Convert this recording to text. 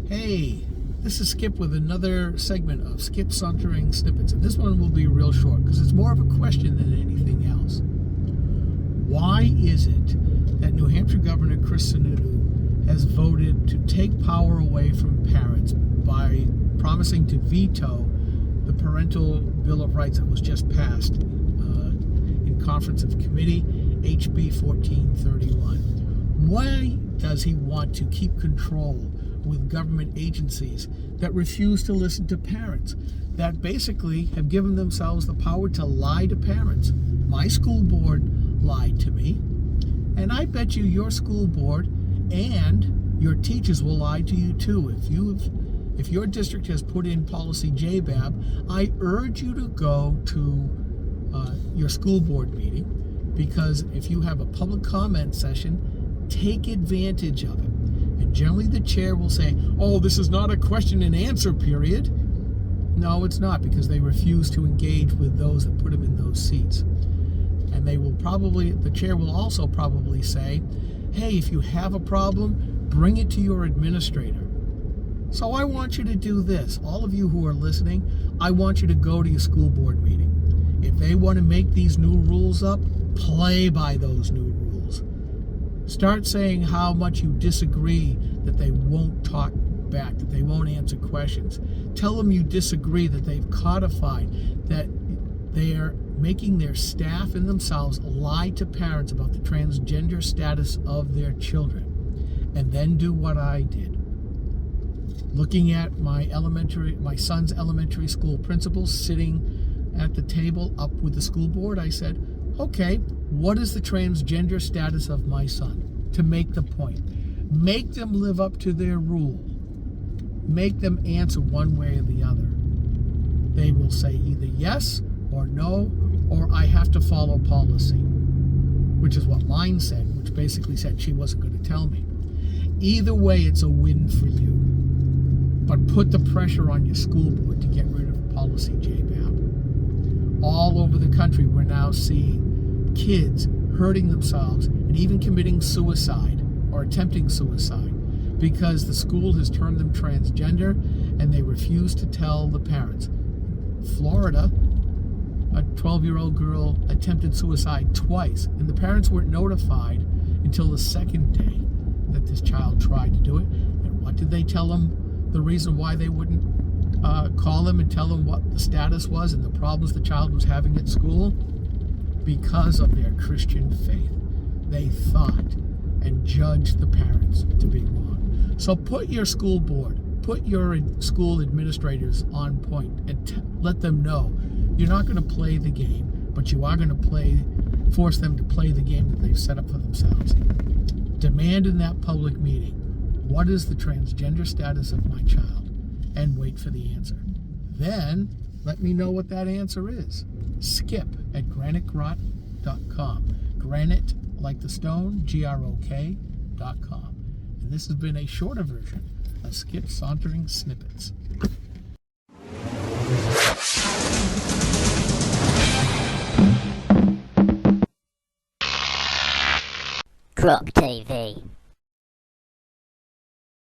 Hey, this is Skip with another segment of Skip Sauntering Snippets, and this one will be real short because it's more of a question than anything else. Why is it that New Hampshire Governor Chris Sununu has voted to take power away from parents by promising to veto the Parental Bill of Rights that was just passed in Conference of Committee, HB 1431? Why does he want to keep control with government agencies that refuse to listen to parents, that basically have given themselves the power to lie to parents? My school board lied to me, and I bet you your school board and your teachers will lie to you too. If your district has put in policy JBAB, I urge you to go to your school board meeting, because if you have a public comment session, take advantage of it. And generally the chair will say, oh, this is not a question and answer period. No, it's not, because they refuse to engage with those that put them in those seats. And the chair will also probably say, hey, if you have a problem, bring it to your administrator. So I want you to do this. All of you who are listening, I want you to go to your school board meeting. If they want to make these new rules up, play by those new rules. Start saying how much you disagree, that they won't talk back, that they won't answer questions. Tell them you disagree, that they've codified, that they are making their staff and themselves lie to parents about the transgender status of their children. And then do what I did. Looking at my son's elementary school principal sitting at the table up with the school board, I said, okay, what is the transgender status of my son? To make the point. Make them live up to their rule. Make them answer one way or the other. They will say either yes or no, or I have to follow policy, which is what mine said, which basically said she wasn't going to tell me. Either way, it's a win for you. But put the pressure on your school board to get rid of policy JBAB. All over the country, we're now seeing kids hurting themselves and even committing suicide or attempting suicide because the school has turned them transgender and they refuse to tell the parents. Florida, a 12-year-old girl attempted suicide twice, and the parents weren't notified until the second day that this child tried to do it. And what did they tell them? The reason why they wouldn't call them and tell them what the status was and the problems the child was having at school? Because of their Christian faith. They thought and judged the parents to be wrong. So put your school board, put your school administrators on point and let them know you're not going to play the game, but you are going to force them to play the game that they've set up for themselves. Demand in that public meeting, what is the transgender status of my child? And wait for the answer. Then let me know what that answer is. skip@granitegrot.com. Granite, like the stone, GROK.com. And this has been a shorter version of Skip Sauntering Snippets. Crop TV.